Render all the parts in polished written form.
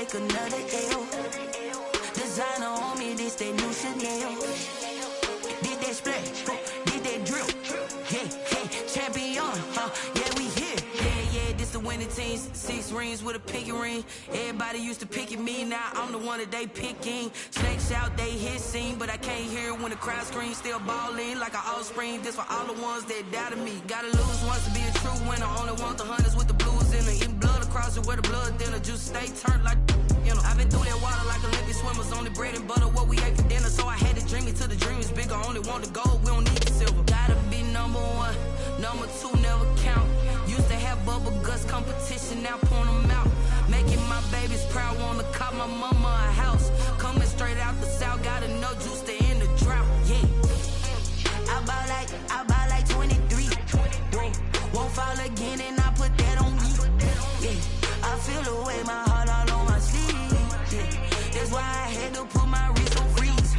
take another L. Designer on me, this that new Chanel. Did that splash, did that drill. Yeah, champion, yeah, we here. Yeah, this the winning team. 6 rings with a pinky ring. Everybody used to pick at me, now I'm the one that they picking. Snakes out, they hissing, but I can't hear when the crowd screams. Still balling like an offspring. This for all the ones that doubted me. Gotta lose once to be a true winner. Only want the hunters with the blues in it. Eating blood across it where the blood dinner. Just stay turned like, you know. I've been through that water like Olympic swimmers. Only bread and butter, what we ate for dinner. So I had to dream it till the dream is bigger. Only want the gold, we don't need the silver. Gotta be number 1, number 2 never count. Used to have bubble guts competition, now point them out. Making my babies proud, wanna cop my mama a house. Coming straight out the south, got enough juice to end the drought. Yeah, I buy like 23. Whoa, won't fall again, and I put that on me. Yeah, I feel the way, my heart all on my sleeve. Yeah, that's why I had to put my wrist on freeze.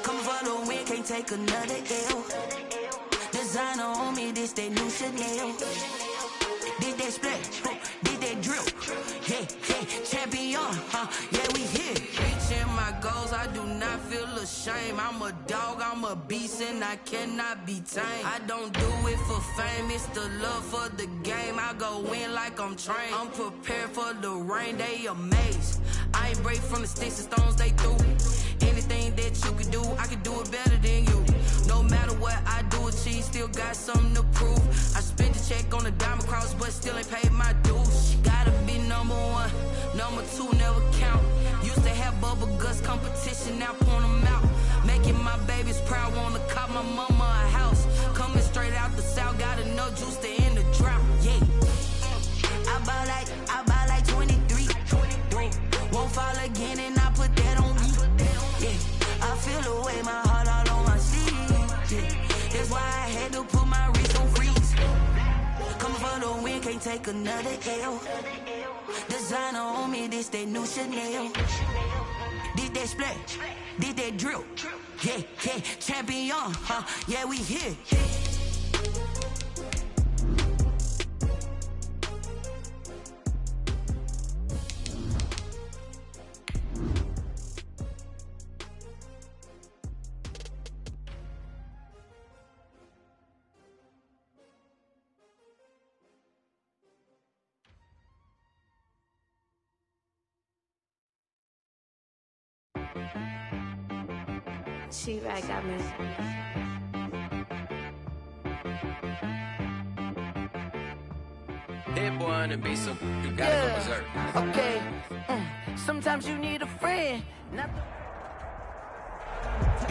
Coming for the win, can't take another L. Designer on me, this that new Chanel. Did that splash, did that drill. Yeah, champion, yeah, we here. Reaching my goals, I do not feel ashamed. I'm a dog, I'm a beast, and I cannot be tamed. I don't do it for fame, it's the love for the game. I go in like I'm trained. I'm prepared for the rain, they amazed. I ain't break from the sticks and stones they threw. Anything that you can do, I can do it better than you. No matter what I do, achieve, still got something to prove. I spent a check on the diamond cross, but still ain't paid my dues. Gotta be number 1, number 2 never count. Used to have bubble guts competition, now point them out. Making my babies proud, wanna cop my mama a house. Coming straight out the south, got enough juice to end the drought. Yeah, I buy like 23. Won't fall again, and I put that on me. Yeah, I feel the way, my heart all on my sleeve. Yeah, that's why I had to put my wrist on freeze. Coming for the win, can't take another L. Designer on me, this that new Chanel. Did that splash, did that drill. Yeah, champion, yeah, we here. She-Rag got me. Hit boy on the beat, so you gotta go berserk. Okay, sometimes you need a friend.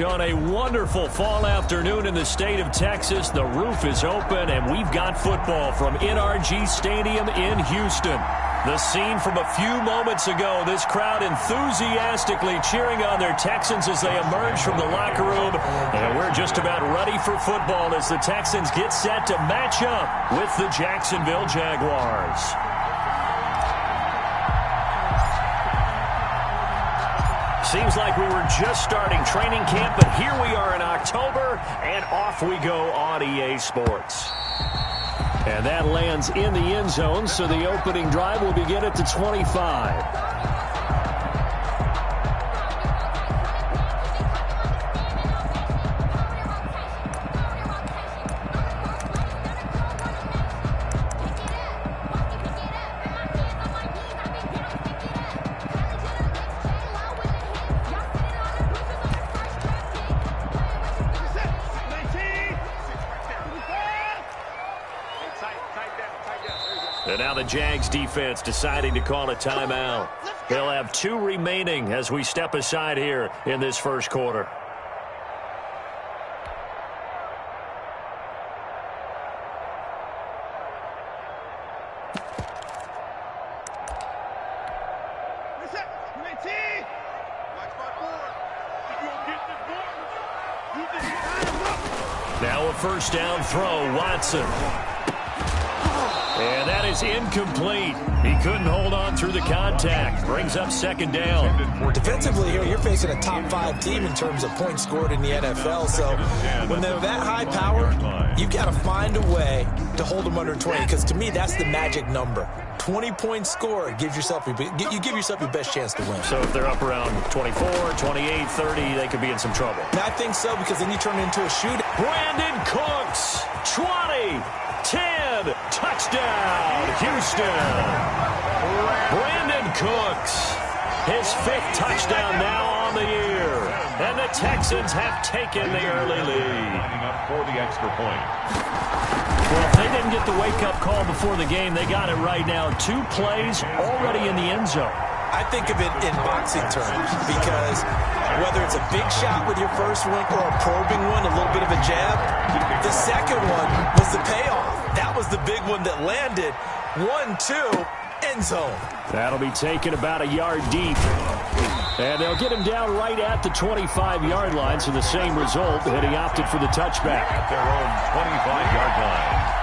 On a wonderful fall afternoon in the state of Texas, the roof is open, and we've got football from NRG Stadium in Houston. The scene from a few moments ago, this crowd enthusiastically cheering on their Texans as they emerge from the locker room. And we're just about ready for football as the Texans get set to match up with the Jacksonville Jaguars. Seems like we were just starting training camp, but here we are in October, and off we go on EA Sports. And that lands in the end zone, so the opening drive will begin at the 25. And now the Jags defense deciding to call a timeout. They'll have 2 remaining as we step aside here in this first quarter. Now a first down throw, Watson. And that is incomplete. He couldn't hold on through the contact. Brings up second down. Defensively here, you're facing a top 5 team in terms of points scored in the NFL. So when they're that high powered, you've got to find a way to hold them under 20. Because to me, that's the magic number. 20 points scored, you give yourself your best chance to win. So if they're up around 24, 28, 30, they could be in some trouble. And I think so, because then you turn it into a shootout. Brandon Cooks, 20, 10, touchdown, Houston. Brandon Cooks, his 5th touchdown now on the year. And the Texans have taken the early lead. Lining up for the extra point. Well, if they didn't get the wake-up call before the game, they got it right now. 2 plays already in the end zone. I think of it in boxing terms, because whether it's a big shot with your first one or a probing one, a little bit of a jab, the second one was the payoff. That was the big one that landed. 1-2, end zone. That'll be taken about a yard deep. And they'll get him down right at the 25-yard line, so the same result, and he opted for the touchback. At their own 25-yard line.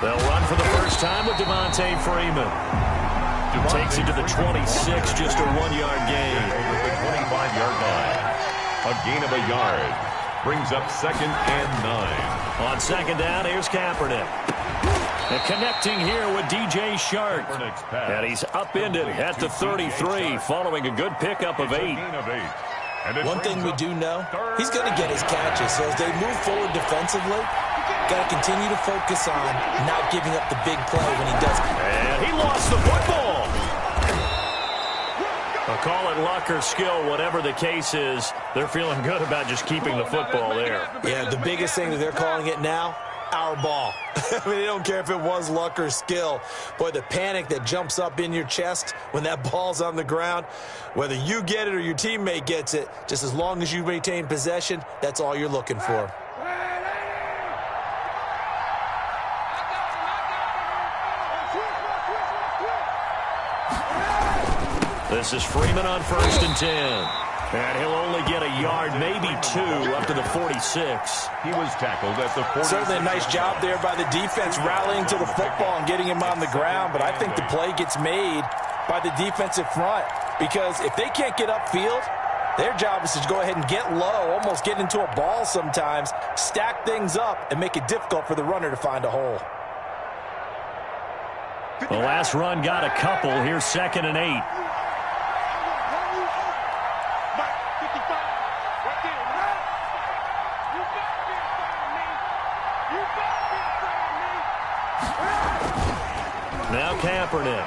They'll run for the first time with Devontae Freeman, who takes it to the 26, just a 1-yard gain. Over the 25-yard line. A gain of a yard. Brings up 2nd and 9. On 2nd down, here's Kaepernick. And connecting here with DJ Shark. And he's upended at the 33, following a good pickup of 8. One thing we do know, he's going to get his catches. So as they move forward defensively, got to continue to focus on not giving up the big play when he does. And he lost the football. I'll call it luck or skill, whatever the case is. They're feeling good about just keeping the football there. Yeah, the biggest thing that they're calling it now, our ball. I mean, they don't care if it was luck or skill. Boy, the panic that jumps up in your chest when that ball's on the ground, whether you get it or your teammate gets it, just as long as you maintain possession, that's all you're looking for. This is Freeman on 1st and 10. And he'll only get a yard, maybe 2, up to the 46. He was tackled at the 46. Certainly a nice job there by the defense rallying to the football and getting him on the ground. But I think the play gets made by the defensive front, because if they can't get upfield, their job is to go ahead and get low, almost get into a ball sometimes, stack things up, and make it difficult for the runner to find a hole. The last run got a couple. Here's 2nd and 8. Now Kaepernick.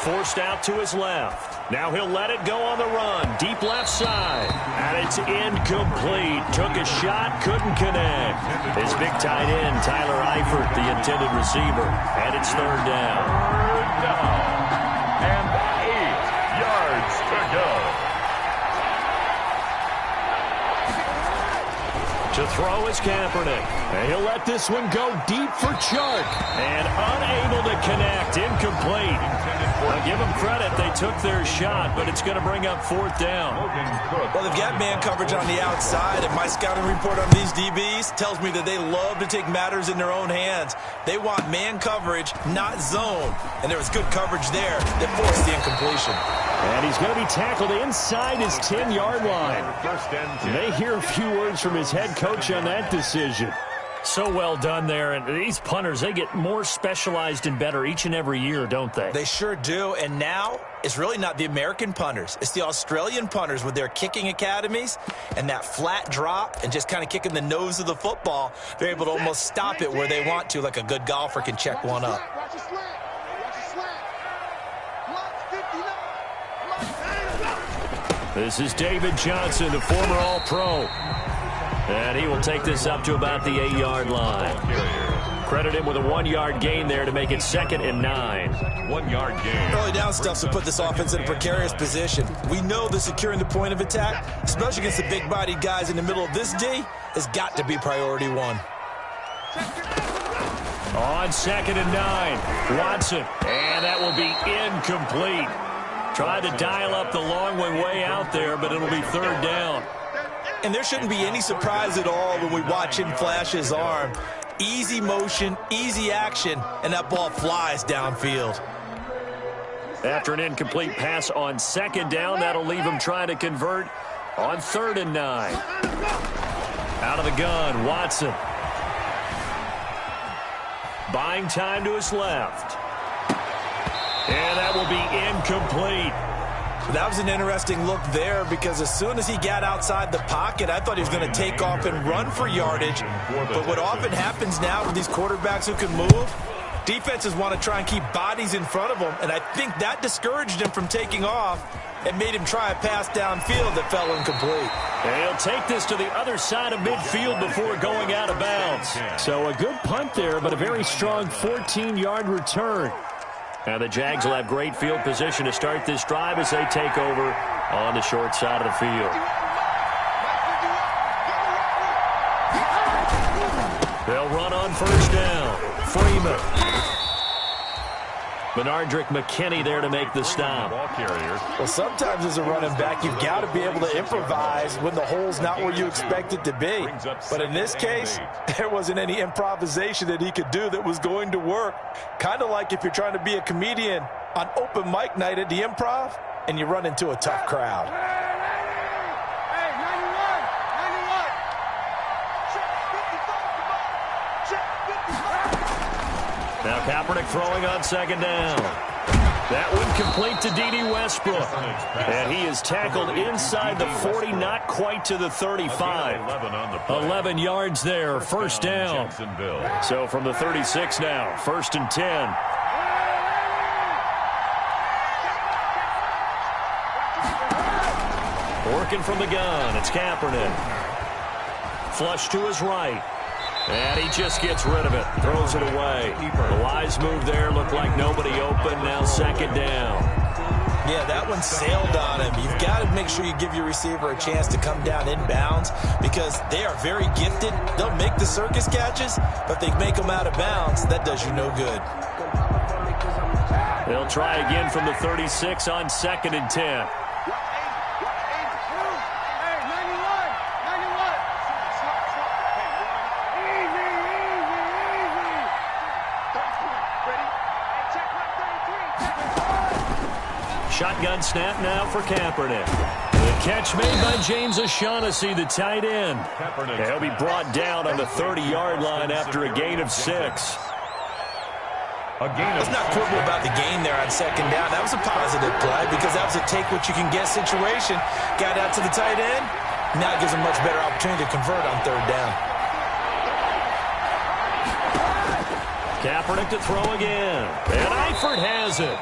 Forced out to his left. Now he'll let it go on the run. Deep left side. And it's incomplete. Took a shot, couldn't connect. His big tight end, Tyler Eifert, the intended receiver. And it's 3rd down. 3rd down. And 8 yards to go. To throw is Kaepernick. And he'll let this one go deep for Chark. And unable to connect. Incomplete. I'll give them credit. They took their shot, but it's going to bring up 4th down. Well, they've got man coverage on the outside, and my scouting report on these DBs tells me that they love to take matters in their own hands. They want man coverage, not zone. And there was good coverage there that forced the incompletion. And he's going to be tackled inside his 10-yard line. And they hear a few words from his head coach on that decision. So well done there. And these punters, they get more specialized and better each and every year, don't they? They sure do. And now it's really not the American punters. It's the Australian punters with their kicking academies and that flat drop and just kind of kicking the nose of the football. They're able to almost stop it where they want to, like a good golfer can check one up. This is David Johnson, the former All-Pro. And he will take this up to about the 8-yard line. Credit him with a 1-yard gain there to make it 2nd and 9. 1-yard gain. Early down stuff to put this offense in a precarious position. We know that securing the point of attack, especially against the big-bodied guys in the middle of this D, has got to be priority 1. On 2nd and 9, Watson. And that will be incomplete. Tried to dial up the long way out there, but it'll be 3rd down. And there shouldn't be any surprise at all when we watch him flash his arm. Easy motion, easy action, and that ball flies downfield. After an incomplete pass on second down, that'll leave him trying to convert on 3rd and 9. Out of the gun, Watson. Buying time to his left. And that will be incomplete. That was an interesting look there because as soon as he got outside the pocket, I thought he was going to take off and run for yardage. But what often happens now with these quarterbacks who can move, defenses want to try and keep bodies in front of them, and I think that discouraged him from taking off and made him try a pass downfield that fell incomplete. And he'll take this to the other side of midfield before going out of bounds. So a good punt there, but a very strong 14-yard return. And the Jags will have great field position to start this drive as they take over on the short side of the field. They'll run on 1st down. Freeman. Benardrick McKinney there to make the stop. Well, sometimes as a running back, you've got to be able to improvise when the hole's not where you expect it to be. But in this case, there wasn't any improvisation that he could do that was going to work. Kind of like if you're trying to be a comedian on open mic night at the Improv and you run into a tough crowd. Now Kaepernick throwing on 2nd down. That one complete to D.D. Westbrook. And he is tackled inside the 40, not quite to the 35. 11 yards there, 1st down. So from the 36 now, 1st and 10. Working from the gun, it's Kaepernick. Flush to his right. And he just gets rid of it, throws it away. The wise move there, looked like nobody open, now 2nd down. Yeah, that one sailed on him. You've got to make sure you give your receiver a chance to come down inbounds because they are very gifted. They'll make the circus catches, but they make them out of bounds. That does you no good. They'll try again from the 36 on 2nd and 10. Shotgun snap now for Kaepernick. The catch made by James O'Shaughnessy, the tight end. He'll be brought down on the 30-yard line after a gain of 6. Let's not quibble about the gain there on 2nd down. That was a positive play because that was a take-what-you-can-get situation. Got out to the tight end. Now it gives him much better opportunity to convert on 3rd down. Kaepernick to throw again. And Eifert has it.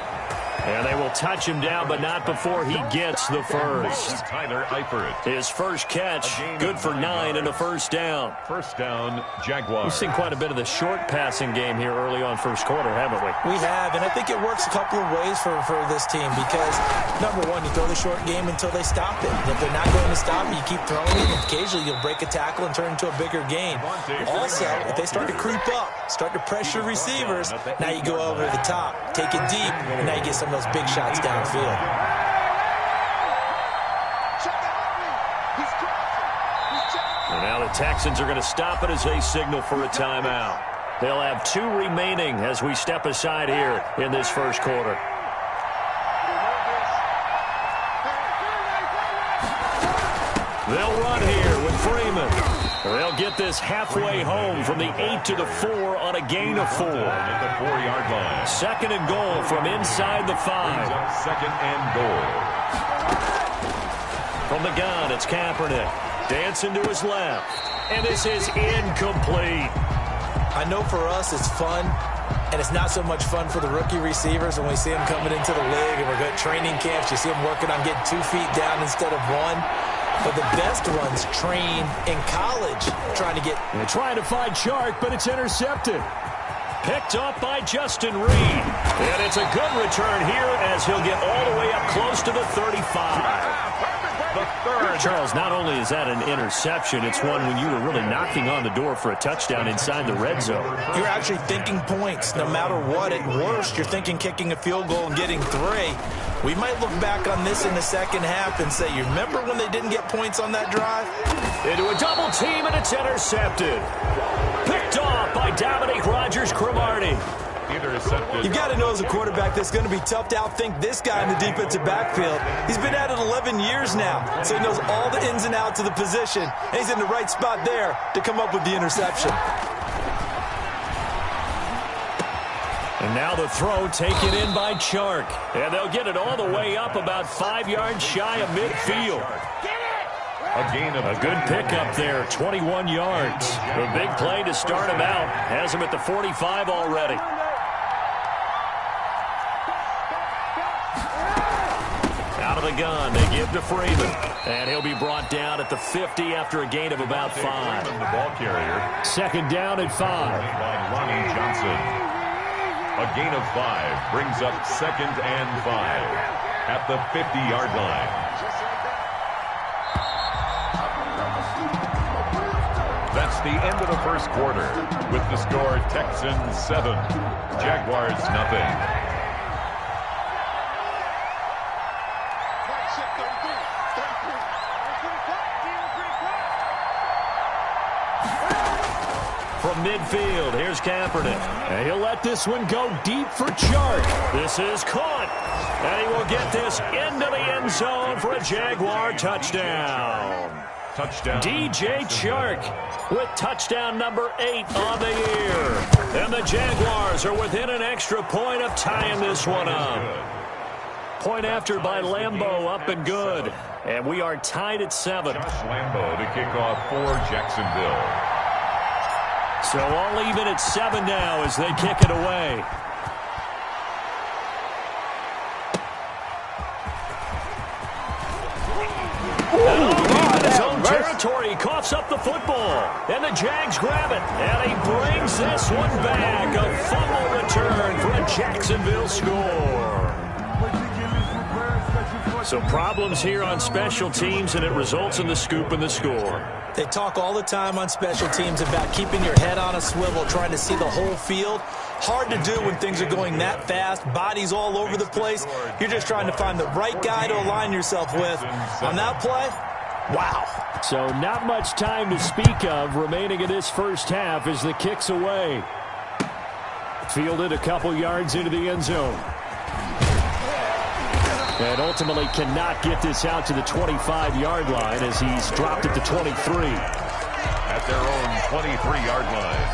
And they will touch him down, but not before he gets the first. Tyler Eifert. His first catch, good for 9 and a 1st down. 1st down, Jaguars. We've seen quite a bit of the short passing game here early on 1st quarter, haven't we? We have, and I think it works a couple of ways for this team because, number one, you throw the short game until they stop it. And if they're not going to stop it, you keep throwing it, and occasionally you'll break a tackle and turn into a bigger gain. Also, if they start to creep up, start to pressure receivers, now you go over the top, take it deep, and now you get some of those big shots downfield. And now the Texans are going to stop it as they signal for a timeout. They'll have 2 remaining as we step aside here in this 1st quarter. They'll run here with Freeman. They'll get this halfway home from the 8 to the 4 on a gain of 4. At the 4-yard line. 2nd and goal from inside the 5. 2nd and goal. From the gun, it's Kaepernick. Dancing to his left. And this is incomplete. I know for us it's fun, and it's not so much fun for the rookie receivers when we see them coming into the league and we're good training camps. You see them working on getting 2 feet down instead of 1. But the best ones train in college trying to get... They're trying to find Chark, but it's intercepted. Picked up by Justin Reed. And it's a good return here as he'll get all the way up close to the 35. The 3rd Charles, not only is that an interception, it's one when you were really knocking on the door for a touchdown inside the red zone. You're actually thinking points. No matter what, at worst, you're thinking kicking a field goal and getting 3. We might look back on this in the second half and say, you remember when they didn't get points on that drive? Into a double team, and it's intercepted. Picked off by Dominique Rodgers-Cromartie. Intercepted. You've got to know as a quarterback that's going to be tough to outthink this guy in the defensive backfield. He's been at it 11 years now, so he knows all the ins and outs of the position, and he's in the right spot there to come up with the interception. And now the throw taken in by Chark. And they'll get it all the way up about 5 yards shy of midfield. A good pickup there, 21 yards. A big play to start him out. Has him at the 45 already. Out of the gun, they give to Freeman. And he'll be brought down at the 50 after a gain of about 5. The ball carrier. Second down at 5. By Ronnie Johnson. A gain of 5 brings up 2nd and 5 at the 50-yard line. That's the end of the first quarter with the score Texans 7, Jaguars nothing. From midfield, here's Kaepernick. And he'll let this one go deep for Chark. This is caught. And he will get this into the end zone for a Jaguar touchdown. Touchdown. DJ Chark with touchdown number 8 on the year. And the Jaguars are within an extra point of tying this one up. Point after by Lambeau, up and good. And we are tied at 7. Josh Lambeau to kick off for Jacksonville. So all even at 7 now as they kick it away. And in his own territory, he coughs up the football. And the Jags grab it. And he brings this one back. A fumble return for a Jacksonville score. So problems here on special teams, and it results in the scoop and the score. They talk all the time on special teams about keeping your head on a swivel, trying to see the whole field. Hard to do when things are going that fast, bodies all over the place. You're just trying to find the right guy to align yourself with. On that play, wow. So not much time to speak of remaining in this first half as the kick's away. Fielded a couple yards into the end zone. And ultimately cannot get this out to the 25-yard line as he's dropped at the 23. At their own 23-yard line.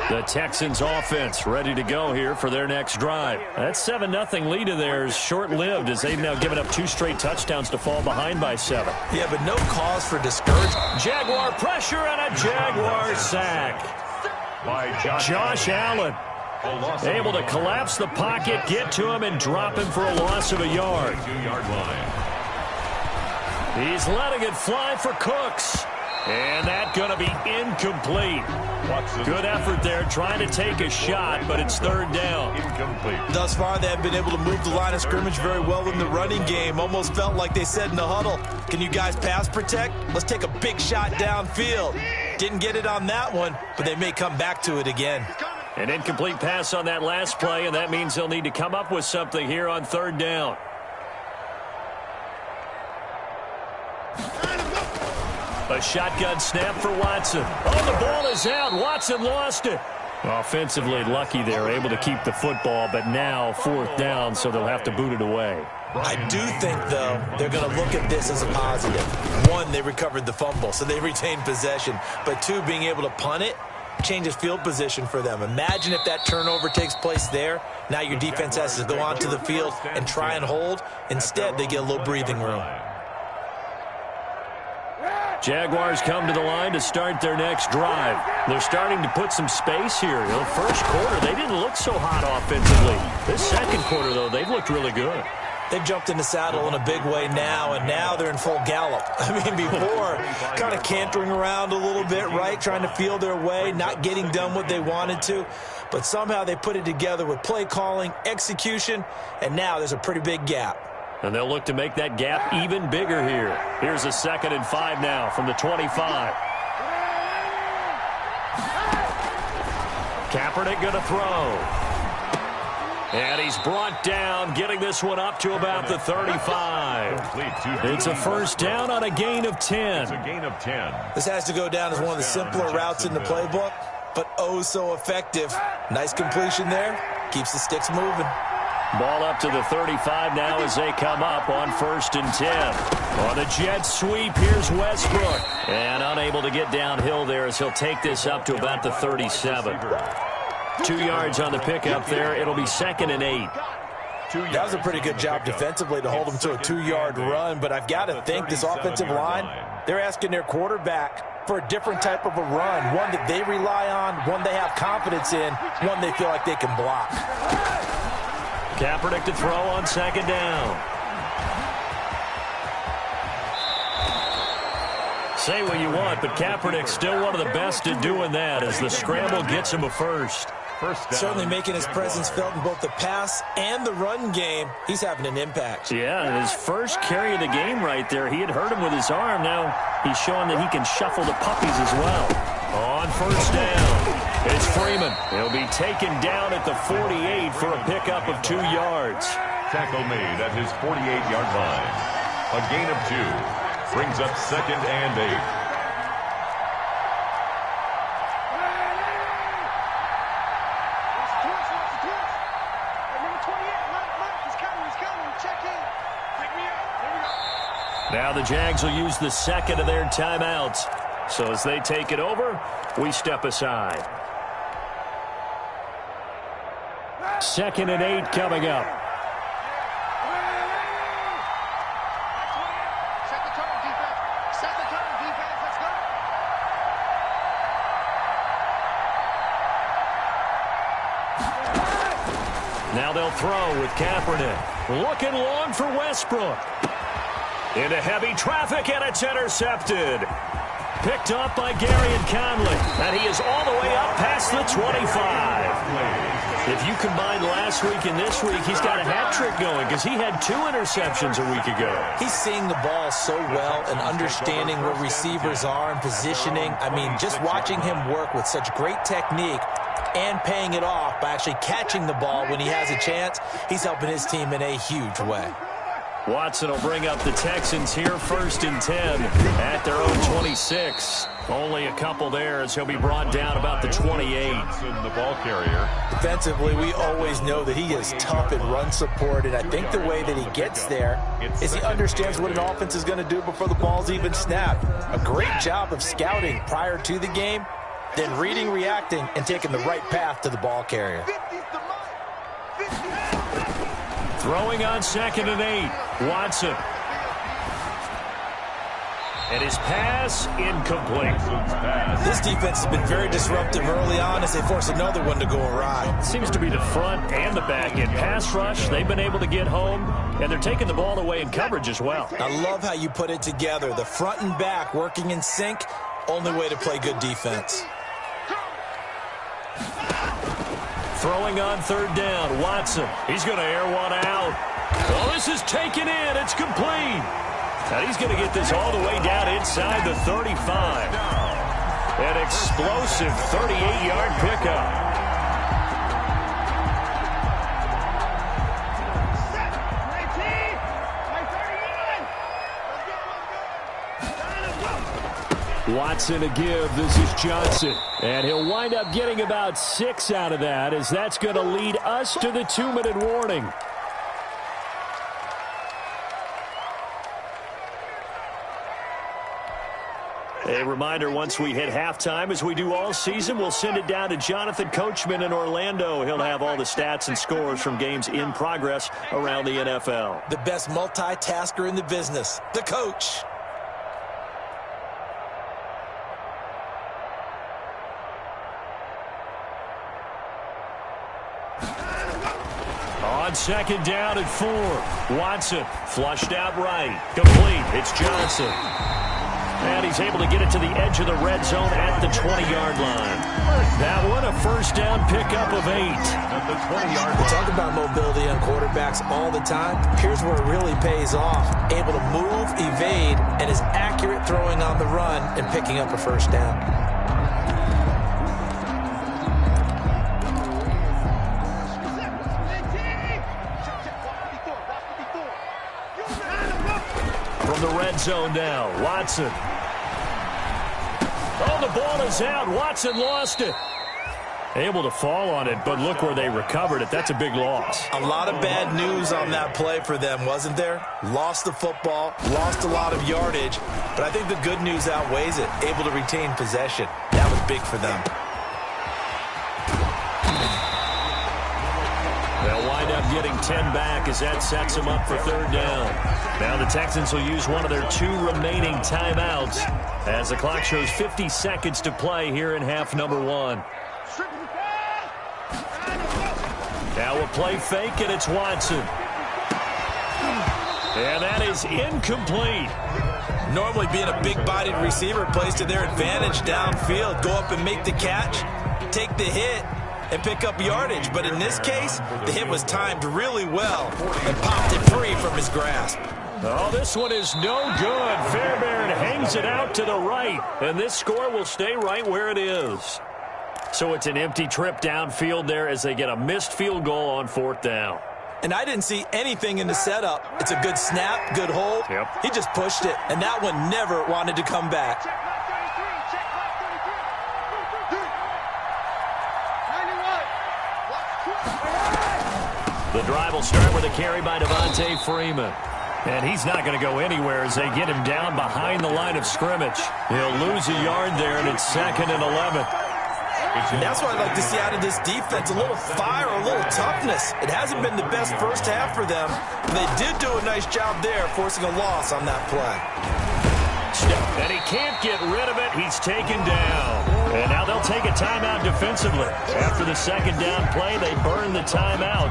The Texans offense ready to go here for their next drive. That 7-0 lead of theirs short-lived as they've now given up 2 straight touchdowns to fall behind by 7. Yeah, but no cause for discouragement. Jaguar pressure and a Jaguar sack. By Josh Allen able to collapse the pocket, get to him, and drop him for a loss of a yard. 2-yard line. He's letting it fly for Cooks. And that's going to be incomplete. Good effort there trying to take a shot, but it's 3rd down. Incomplete. Thus far, they have been able to move the line of scrimmage very well in the running game. Almost felt like they said in the huddle, can you guys pass protect? Let's take a big shot downfield. Didn't get it on that one, but they may come back to it again. An incomplete pass on that last play, and that means they'll need to come up with something here on 3rd down. A shotgun snap for Watson. Oh, the ball is out. Watson lost it. Offensively lucky they're able to keep the football, but now 4th down, so they'll have to boot it away. I do think, though, they're going to look at this as a positive. 1, they recovered the fumble, so they retained possession. But 2, being able to punt it changes field position for them. Imagine if that turnover takes place there. Now your defense has to go onto the field and try and hold. Instead, they get a little breathing room. Jaguars come to the line to start their next drive. They're starting to put some space here. In the first quarter, they didn't look so hot offensively. This second quarter, though, they've looked really good. They've jumped in the saddle in a big way now, and now they're in full gallop. I mean, before, kind of cantering around a little bit, right, trying to feel their way, not getting done what they wanted to. But somehow they put it together with play calling, execution, and now there's a pretty big gap. And they'll look to make that gap even bigger here. Here's a 2nd and 5 now from the 25. Kaepernick going to throw. And he's brought down, getting this one up to about the 35. It's a first down on a gain of 10. It's a gain of 10. This has to go down as one of the simpler routes in the playbook, but oh so effective. Nice completion there. Keeps the sticks moving. Ball up to the 35 now as they come up on 1st and 10. On the jet sweep, here's Westbrook. And unable to get downhill there as he'll take this up to about the 37. 2 yards on the pickup there. It'll be 2nd and 8. That was a pretty good job defensively to hold them to a 2-yard run, but I've got to think this offensive line, they're asking their quarterback for a different type of a run, one that they rely on, one they have confidence in, one they feel like they can block. Kaepernick to throw on 2nd down. Say what you want, but Kaepernick's still one of the best at doing that as the scramble gets him a first. Certainly making his presence felt in both the pass and the run game. He's having an impact. Yeah, and his first carry of the game right there, he had hurt him with his arm. Now he's showing that he can shuffle the puppies as well. On 1st down, it's Freeman. He'll be taken down at the 48 for a pickup of 2 yards. Tackle made at his 48-yard line. A gain of 2. Brings up 2nd and 8. Now the Jags will use the 2nd of their timeouts. So as they take it over, we step aside. 2nd and 8 coming up. Now they'll throw with Kaepernick. Looking long for Westbrook. Into heavy traffic, and it's intercepted. Picked up by Gary and Conley. And he is all the way up past the 25. If you combine last week and this week, he's got a hat trick going because he had 2 interceptions a week ago. He's seeing the ball so well and understanding where receivers are and positioning. I mean, just watching him work with such great technique and paying it off by actually catching the ball when he has a chance, he's helping his team in a huge way. Watson will bring up the Texans here, 1st and 10 at their own 26. Only a couple there as he'll be brought down about the 28. The ball carrier. Defensively, we always know that he is tough in run support, and I think the way that he gets there is he understands what an offense is going to do before the ball's even snapped. A great job of scouting prior to the game, then reading, reacting, and taking the right path to the ball carrier. Throwing on 2nd and 8, Watson. And his pass incomplete. This defense has been very disruptive early on as they force another one to go awry. Seems to be the front and the back end. Pass rush, they've been able to get home, and they're taking the ball away in coverage as well. I love how you put it together. The front and back working in sync, only way to play good defense. Throwing on 3rd down, Watson. He's going to air one out. Well, this is taken in. It's complete. And he's going to get this all the way down inside the 35. An explosive 38-yard pickup. Watson to give. This is Johnson. And he'll wind up getting about 6 out of that, as that's going to lead us to the 2-minute warning. A reminder, once we hit halftime, as we do all season, we'll send it down to Jonathan Coachman in Orlando. He'll have all the stats and scores from games in progress around the NFL. The best multitasker in the business, the coach. On second down and 4. Watson flushed out right. Complete. It's Johnson. And he's able to get it to the edge of the red zone at the 20-yard line. That one, a first down pickup of 8. At the 20-yard line. We talk about mobility on quarterbacks all the time. Here's where it really pays off. Able to move, evade, and is accurate throwing on the run and picking up a first down. From the red zone now, Watson. Oh, the ball is out. Watson lost it. Able to fall on it, but look where they recovered it. That's a big loss. A lot of bad news on that play for them, wasn't there? Lost the football, lost a lot of yardage, but I think the good news outweighs it. Able to retain possession. That was big for them. They'll wind up getting 10 back as that sets them up for third down. Now the Texans will use one of their 2 remaining timeouts as the clock shows 50 seconds to play here in half number 1. Now a play fake, and it's Watson. And that is incomplete. Normally being a big-bodied receiver plays to their advantage downfield. Go up and make the catch, take the hit, and pick up yardage. But in this case, the hit was timed really well and popped it free from his grasp. Oh, this one is no good. Fairbairn hangs it out to the right, and this score will stay right where it is. So it's an empty trip downfield there as they get a missed field goal on 4th down. And I didn't see anything in the setup. It's a good snap, good hold. Yep. He just pushed it, and that one never wanted to come back. The drive will start with a carry by Devontae Freeman. And he's not going to go anywhere as they get him down behind the line of scrimmage. He'll lose a yard there, and it's 2nd and 11. And that's what I'd like to see out of this defense, a little fire, a little toughness. It hasn't been the best first half for them, but they did do a nice job there, forcing a loss on that play. And he can't get rid of it. He's taken down. And now they'll take a timeout defensively. After the second down play, they burn the timeout,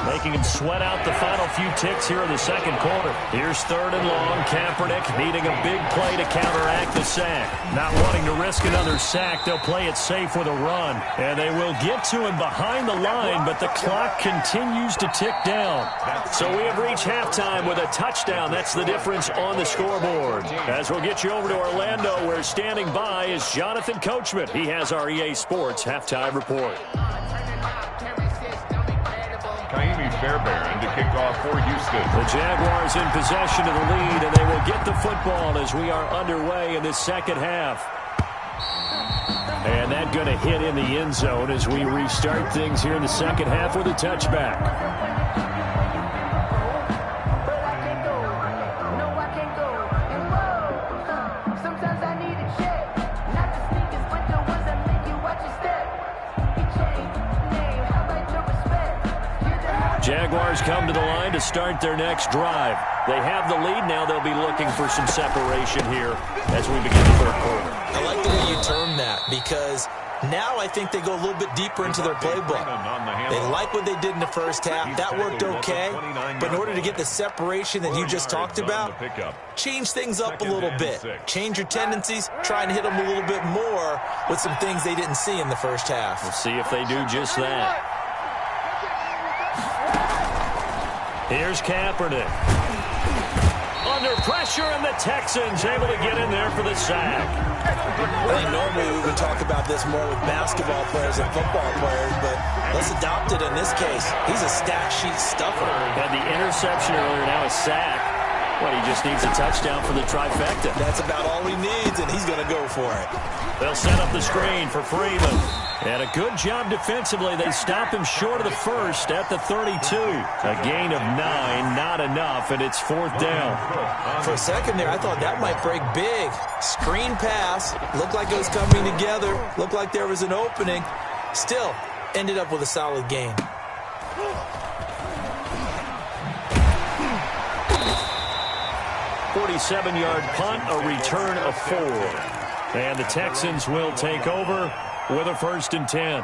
making him sweat out the final few ticks here in the second quarter. Here's 3rd and long. Kaepernick needing a big play to counteract the sack. Not wanting to risk another sack, they'll play it safe with a run. And they will get to him behind the line, but the clock continues to tick down. So we have reached halftime with a touchdown. That's the difference on the scoreboard. As we'll get you over to Orlando, where standing by is Jonathan Coachman. He has our EA Sports halftime report. Kaimi Fairbairn to kick off for Houston. The Jaguars in possession of the lead, and they will get the football as we are underway in the second half. And that going to hit in the end zone as we restart things here in the second half with a touchback. Jaguars come to the line to start their next drive. They have the lead. Now they'll be looking for some separation here as we begin the third quarter. I like the way you term that, because now I think they go a little bit deeper into their playbook. They like what they did in the first half. That worked okay. But in order to get the separation that you just talked about, change things up a little bit. Change your tendencies. Try and hit them a little bit more with some things they didn't see in the first half. We'll see if they do just that. Here's Kaepernick. Under pressure, and the Texans able to get in there for the sack. I think normally we would talk about this more with basketball players and football players, but let's adopt it in this case. He's a stat sheet stuffer. Had the interception earlier, now a sack. Well, he just needs a touchdown for the trifecta. That's about all he needs, and he's going to go for it. They'll set up the screen for Freeman. And a good job defensively. They stop him short of the first at the 32. A gain of 9, not enough, and it's 4th down. For a second there, I thought that might break big. Screen pass. Looked like it was coming together. Looked like there was an opening. Still, ended up with a solid gain. .47-yard punt, a return of 4. And the Texans will take over with a 1st and 10.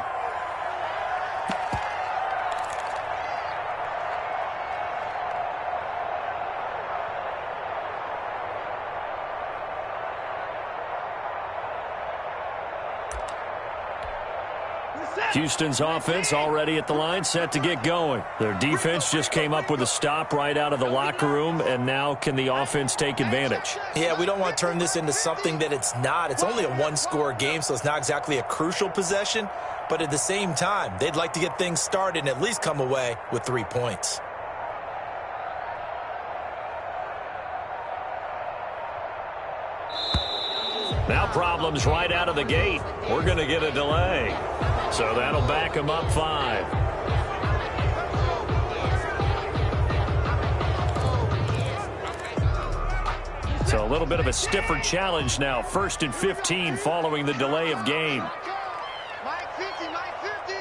Houston's offense already at the line, set to get going. Their defense just came up with a stop right out of the locker room, and now can the offense take advantage? Yeah, we don't want to turn this into something that it's not. It's only a one-score game, so it's not exactly a crucial possession. But at the same time, they'd like to get things started and at least come away with 3 points. Now problems right out of the gate. We're going to get a delay. So that'll back them up 5. So a little bit of a stiffer challenge now. 1st and 15 following the delay of game. Mike 50, Mike 50.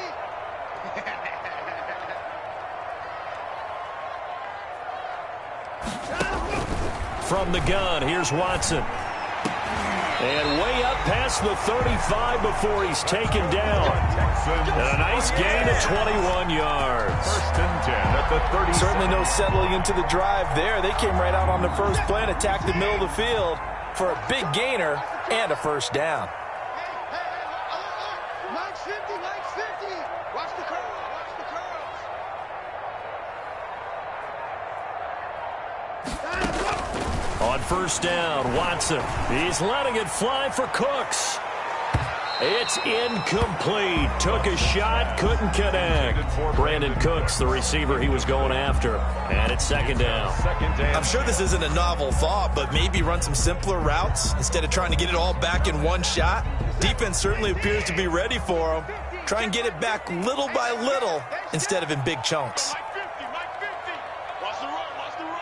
From the gun, here's Watson. And way up past the 35 before he's taken down. And a nice gain of 21 yards. 1st and 10 at the 30. Certainly no settling into the drive there. They came right out on the first play and attacked the middle of the field for a big gainer and a 1st down. Hey, Mike's 50, Mike's 50. Watch the curls, watch the curls. On 1st down, Watson. He's letting it fly for Cooks. It's incomplete. Took a shot, couldn't connect. Brandon Cooks, the receiver he was going after. And it's 2nd down. I'm sure this isn't a novel thought, but maybe run some simpler routes instead of trying to get it all back in one shot. Defense certainly appears to be ready for them. Try and get it back little by little instead of in big chunks. Mike 50, Mike 50. Watch the run, watch the run.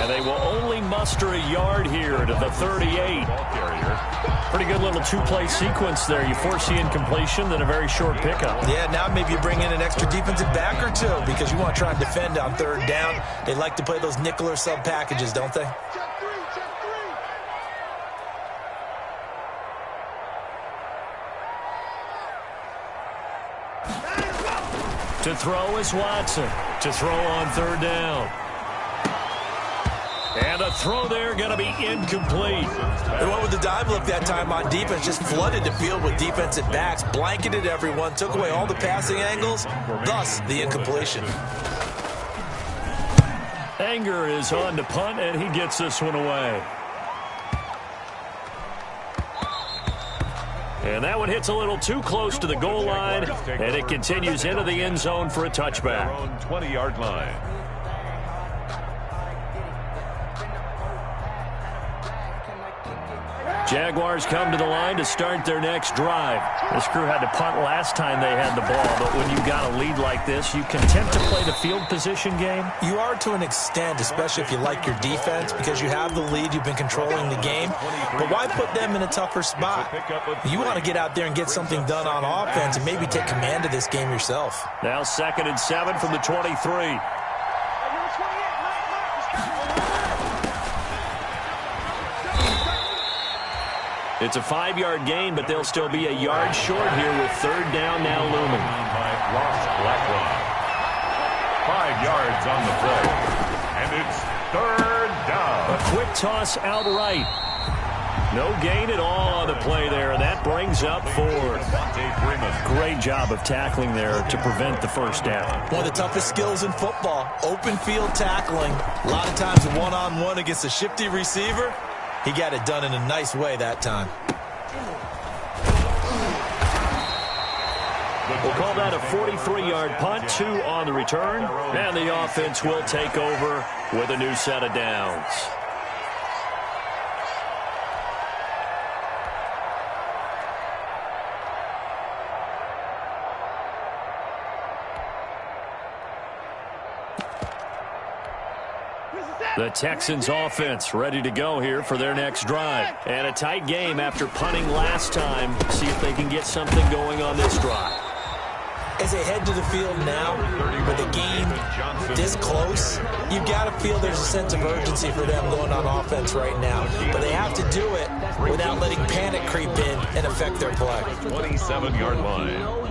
And they will only muster a yard here to the 38. Pretty good little 2-play sequence there. You force the incompletion, then a very short pickup. Yeah, now maybe you bring in an extra defensive back or 2 because you want to try and defend on 3rd down. They like to play those nickel or sub packages, don't they? Check 3, check 3. To throw is Watson. To throw on 3rd down. And a throw there going to be incomplete. They went with the dive look that time on defense, just flooded the field with defensive backs, blanketed everyone, took away all the passing angles, thus the incompletion. Anger is on to punt, and he gets this one away. And that one hits a little too close to the goal line, and it continues into the end zone for a touchback. 20-yard line. Jaguars come to the line to start their next drive. This crew had to punt last time they had the ball, but when you've got a lead like this, you content to play the field position game? You are to an extent, especially if you like your defense, because you have the lead, you've been controlling the game. But why put them in a tougher spot? You want to get out there and get something done on offense and maybe take command of this game yourself. Now 2nd and 7 from the 23. It's a 5-yard gain, but they'll still be a yard short here with 3rd down now looming. Ross Blackwell. 5 yards on the play. And it's 3rd down. A quick toss outright. No gain at all on the play there, and that brings up 4th. Great job of tackling there to prevent the 1st down. One of the toughest skills in football, open field tackling. A lot of times one-on-one against a shifty receiver. He got it done in a nice way that time. We'll call that a 43-yard punt, 2 on the return, and the offense will take over with a new set of downs. The Texans offense ready to go here for their next drive. And a tight game after punting last time. See if they can get something going on this drive. As they head to the field now, with the game this close, you've got to feel there's a sense of urgency for them going on offense right now. But they have to do it without letting panic creep in and affect their play. 27-yard line.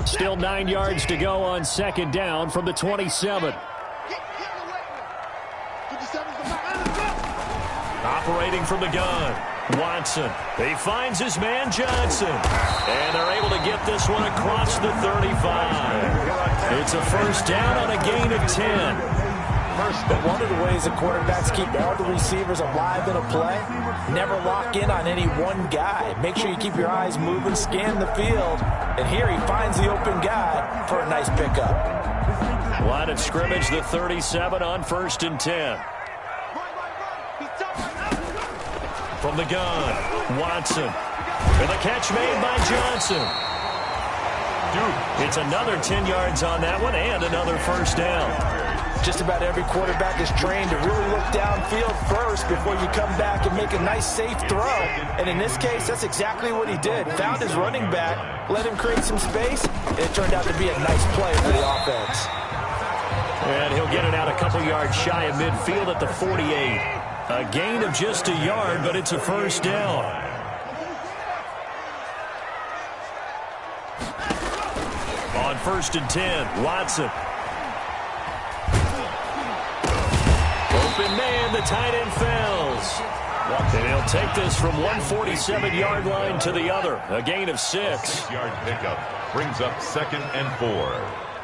Still 9 yards to go on second down from the 27. Operating from the gun, Watson. He finds his man Johnson. And they're able to get this one across the 35. It's a first down on a gain of 10. But one of the ways the quarterbacks keep all the receivers alive in a play, never lock in on any one guy. Make sure you keep your eyes moving, scan the field. And here he finds the open guy for a nice pickup. Line of scrimmage, the 37 on 1st and 10. From the gun, Watson. And the catch made by Johnson. It's another 10 yards on that one and another first down. Just about every quarterback is trained to really look downfield first before you come back and make a nice, safe throw. And in this case, that's exactly what he did. Found his running back, let him create some space, and it turned out to be a nice play for the offense. And he'll get it out a couple yards shy of midfield at the 48. A gain of just a yard, but it's a first down. On 1st and 10, Watson. Open man, the tight end fails. And he'll take this from 147-yard line to the other. A gain of 6. 6-yard pickup brings up 2nd and 4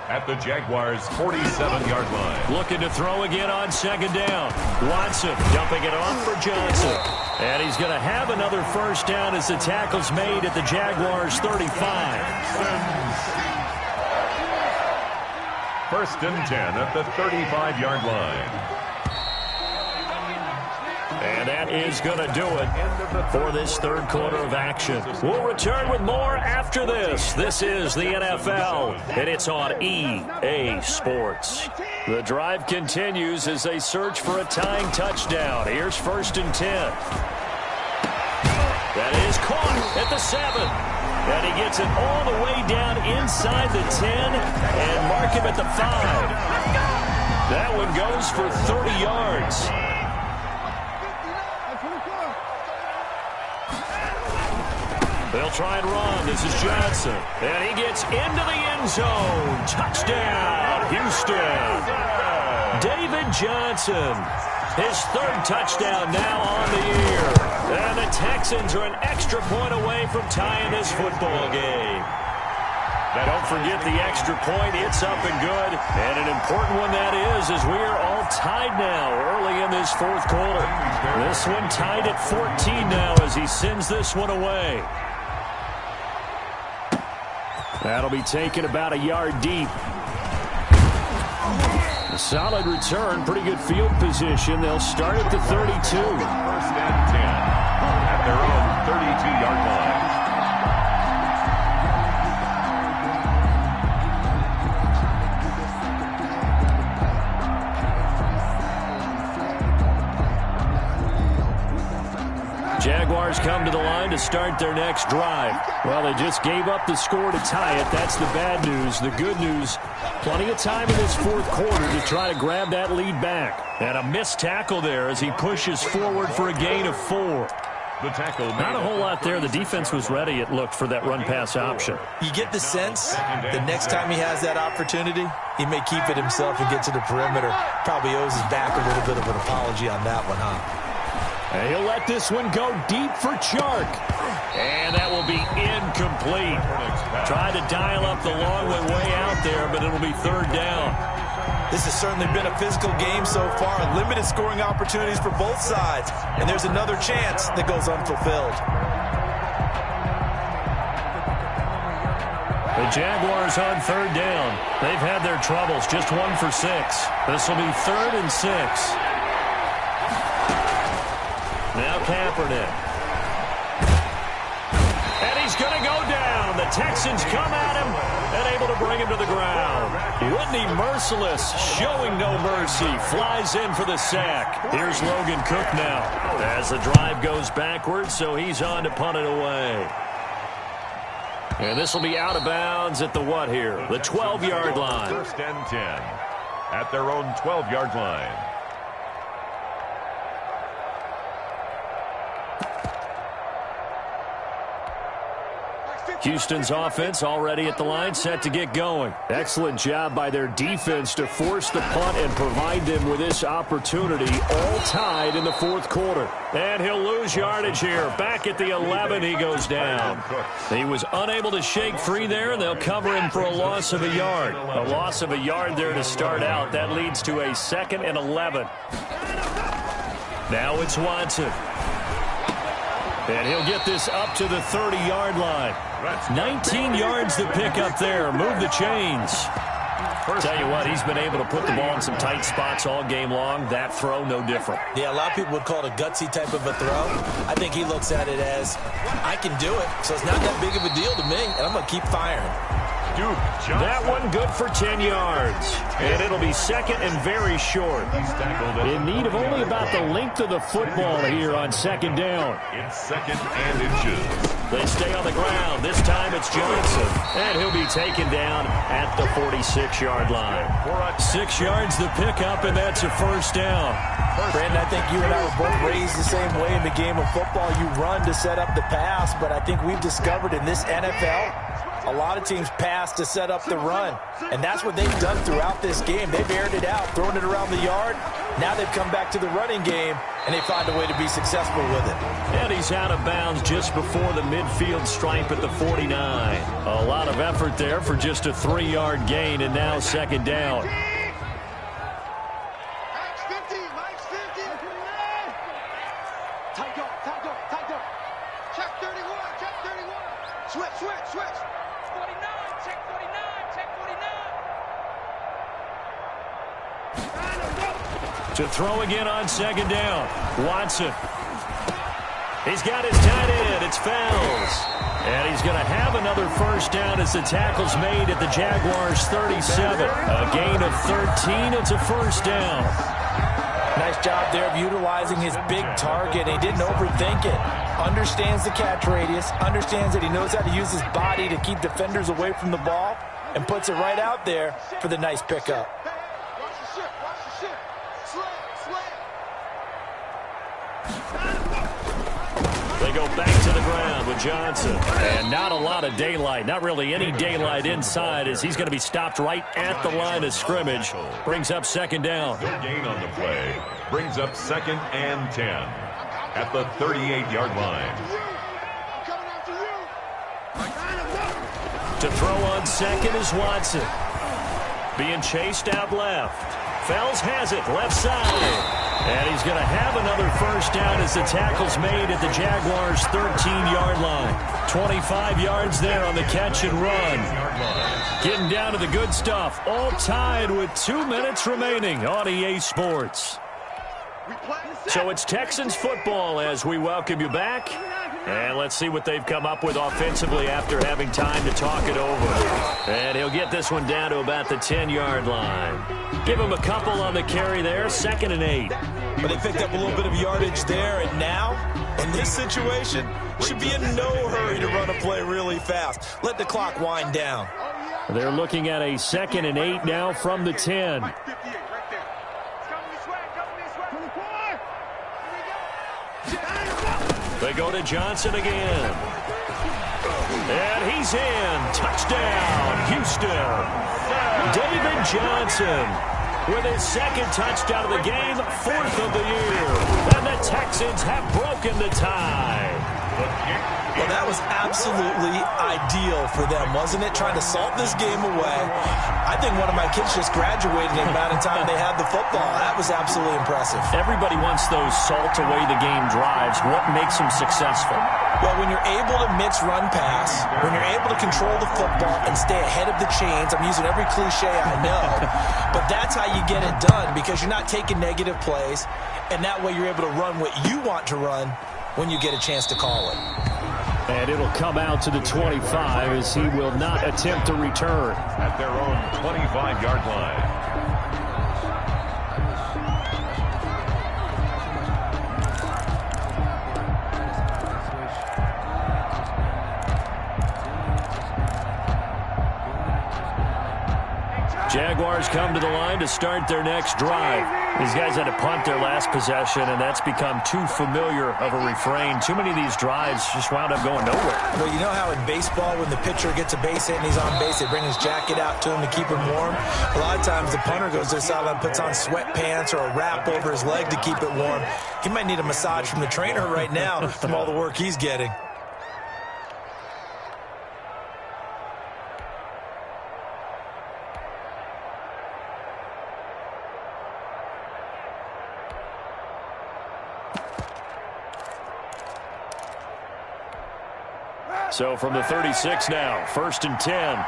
at the Jaguars' 47-yard line. Looking to throw again on 2nd down. Watson dumping it off for Johnson. And he's going to have another first down as the tackle's made at the Jaguars' 35. 1st and 10 at the 35-yard line. And that is going to do it for this third quarter of action. We'll return with more after this. This is the NFL, and it's on EA Sports. The drive continues as they search for a tying touchdown. Here's 1st and 10. That is caught at the 7. And he gets it all the way down inside the 10 and mark him at the 5. That one goes for 30 yards. They'll try and run. This is Johnson. And he gets into the end zone. Touchdown, Houston. David Johnson. His 3rd touchdown now on the year. And the Texans are an extra point away from tying this football game. Don't forget the extra point. It's up and good. And an important one that is, as we are all tied now early in this 4th quarter. This one tied at 14 now as he sends this one away. That'll be taken about a yard deep. A solid return, pretty good field position. They'll start at the 32. 1st and 10 at their own 32-yard line. Jaguars come to the line to start their next drive. Well, they just gave up the score to tie it. That's the bad news. The good news, plenty of time in this 4th quarter to try to grab that lead back. And a missed tackle there as he pushes forward for a gain of 4. The tackle. Not a whole lot there. The defense was ready, it looked, for that run-pass option. You get the sense the next time he has that opportunity, he may keep it himself and get to the perimeter. Probably owes his back a little bit of an apology on that one, huh? And he'll let this one go deep for Chark. And that will be incomplete. Tried to dial up the long way out there, but it'll be 3rd down. This has certainly been a physical game so far. Limited scoring opportunities for both sides. And there's another chance that goes unfulfilled. The Jaguars on 3rd down. They've had their troubles. Just 1 for 6. This will be 3rd and 6. Now Kaepernick. And he's going to go down. The Texans come at him and able to bring him to the ground. Whitney Merciless showing no mercy. Flies in for the sack. Here's Logan Cook now as the drive goes backwards, so he's on to punt it away. And this will be out of bounds at the what here? The 12-yard line. 1st and 10 at their own 12-yard line. Houston's offense already at the line, set to get going. Excellent job by their defense to force the punt and provide them with this opportunity, all tied in the fourth quarter. And he'll lose yardage here. Back at the 11, he goes down. He was unable to shake free there, and they'll cover him for a loss of a yard. A loss of a yard there to start out. That leads to a 2nd and 11. Now it's Watson. And he'll get this up to the 30-yard line. 19 yards to pick up there. Move the chains. Tell you what, he's been able to put the ball in some tight spots all game long. That throw, no different. Yeah, a lot of people would call it a gutsy type of a throw. I think he looks at it as, I can do it, so it's not that big of a deal to me, and I'm going to keep firing. That one good for 10 yards. And it'll be 2nd and very short. In need of only about the length of the football here on 2nd down. It's 2nd and inches. They stay on the ground. This time it's Johnson. And he'll be taken down at the 46-yard line. 6 yards to pick up, and that's a 1st down. Brandon, I think you and I were both raised the same way in the game of football. You run to set up the pass, but I think we've discovered in this NFL, a lot of teams pass to set up the run, and that's what they've done throughout this game. They've aired it out, thrown it around the yard. Now they've come back to the running game, and they find a way to be successful with it. And he's out of bounds just before the midfield stripe at the 49. A lot of effort there for just a 3-yard gain, and now 2nd down. To throw again on 2nd down. Watson. He's got his tight end. It's Fells. And he's going to have another 1st down as the tackle's made at the Jaguars' 37. A gain of 13. It's a 1st down. Nice job there of utilizing his big target. He didn't overthink it. Understands the catch radius. Understands that he knows how to use his body to keep defenders away from the ball. And puts it right out there for the nice pickup. They go back to the ground with Johnson. And not a lot of daylight. Not really any daylight inside as he's going to be stopped right at the line of scrimmage. Brings up 2nd down. No gain on the play. Brings up 2nd and 10 at the 38-yard line. To throw on 2nd is Watson. Being chased out left. Fells has it left side. And he's going to have another 1st down as the tackle's made at the Jaguars' 13-yard line. 25 yards there on the catch and run. Getting down to the good stuff. All tied with 2 minutes remaining on EA Sports. So it's Texans football as we welcome you back. And let's see what they've come up with offensively after having time to talk it over. And he'll get this one down to about the 10-yard line. Give him a couple on the carry there, 2nd and 8. But they picked up a little bit of yardage there, and now, in this situation, should be in no hurry to run a play really fast. Let the clock wind down. They're looking at a 2nd and 8 now from the 10. They go to Johnson again. And he's in. Touchdown, Houston. David Johnson with his 2nd touchdown of the game, 4th of the year. And the Texans have broken the tie. Well, that was absolutely ideal for them, wasn't it? Trying to salt this game away. I think one of my kids just graduated in the amount of time they had the football. That was absolutely impressive. Everybody wants those salt away the game drives. What makes them successful? Well, when you're able to mix run pass, when you're able to control the football and stay ahead of the chains, I'm using every cliche I know, but that's how you get it done because you're not taking negative plays, and that way you're able to run what you want to run when you get a chance to call it. And it'll come out to the 25 as he will not attempt to return. At their own 25-yard line. Jaguars come to the line to start their next drive. These guys had to punt their last possession, and that's become too familiar of a refrain. Too many of these drives just wound up going nowhere. Well, you know how in baseball, when the pitcher gets a base hit and he's on base, they bring his jacket out to him to keep him warm? A lot of times the punter goes to the sideline, puts on sweatpants or a wrap over his leg to keep it warm. He might need a massage from the trainer right now from all the work he's getting. So from the 36 now, 1st and 10.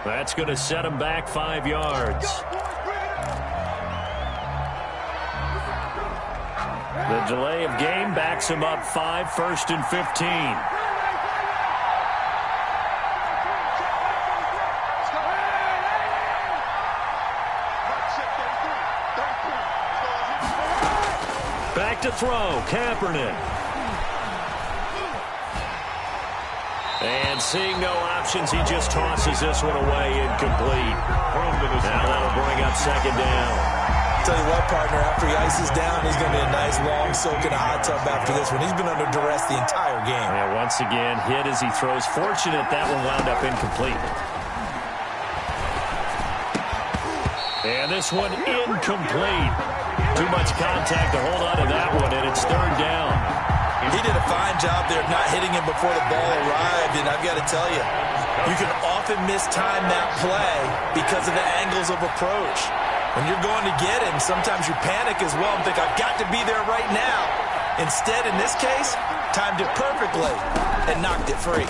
That's going to set him back 5 yards. The delay of game backs him up 5, 1st and 15. Back to throw, Kaepernick. And seeing no options, he just tosses this one away, incomplete. Now that'll bring up 2nd down. Tell you what, partner, after he ices down, he's going to be a nice long soak in a hot tub after this one. He's been under duress the entire game. Yeah, once again, hit as he throws. Fortunate that one wound up incomplete. And this one incomplete. Too much contact to hold on to that one, and it's 3rd down. He did a fine job there of not hitting him before the ball arrived, and I've got to tell you, you can often mistime that play because of the angles of approach. When you're going to get him, sometimes you panic as well and think, I've got to be there right now. Instead, in this case, timed it perfectly and knocked it free.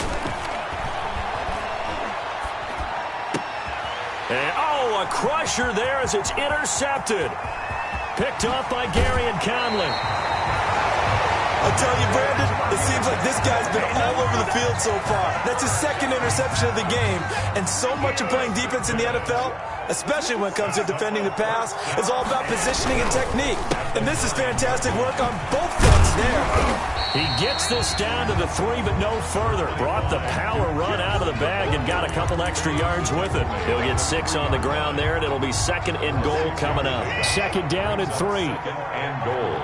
And, a crusher there as it's intercepted. Picked off by Gary and Conley. I'll tell you, Brandon, it seems like this guy's been all over the field so far. That's his 2nd interception of the game. And so much of playing defense in the NFL, especially when it comes to defending the pass, is all about positioning and technique. And this is fantastic work on both fronts there. He gets this down to the 3, but no further. Brought the power run out of the bag and got a couple extra yards with it. He'll get 6 on the ground there, and it'll be 2nd and goal coming up. 2nd down at 3. 2nd and goal.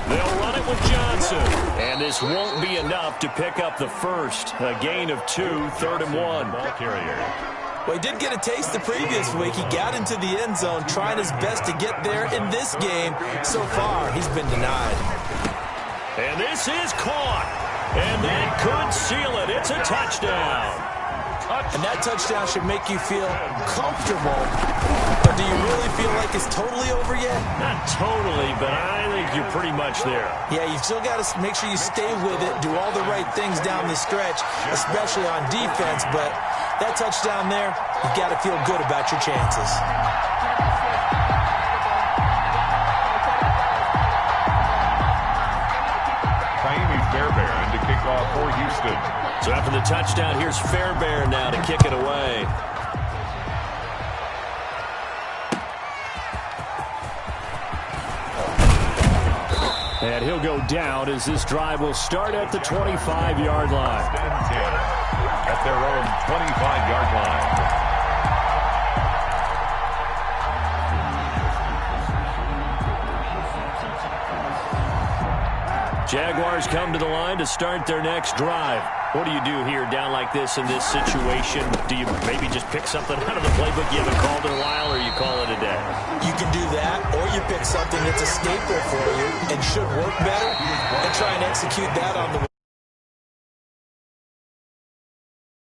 They'll run it with Johnson. And this won't be enough to pick up the first. A gain of 2, 3rd and 1. Ball carrier. Well, he did get a taste the previous week. He got into the end zone, trying his best to get there in this game. So far, he's been denied. And this is caught. And that could seal it. It's a touchdown. And that touchdown should make you feel comfortable. But do you really feel like it's totally over yet? Not totally, but I think you're pretty much there. Yeah, you've still got to make sure you stay with it, do all the right things down the stretch, especially on defense. But that touchdown there, you've got to feel good about your chances. Fairbairn to kick off for Houston. So after the touchdown, here's Fairbairn now to kick it away. And he'll go down as this drive will start at the 25-yard line. At their own 25-yard line. Jaguars come to the line to start their next drive. What do you do here down like this in this situation? Do you maybe just pick something out of the playbook you haven't called in a while, or you call it a day? You can do that, or you pick something that's a staple for you and should work better and try and execute that on the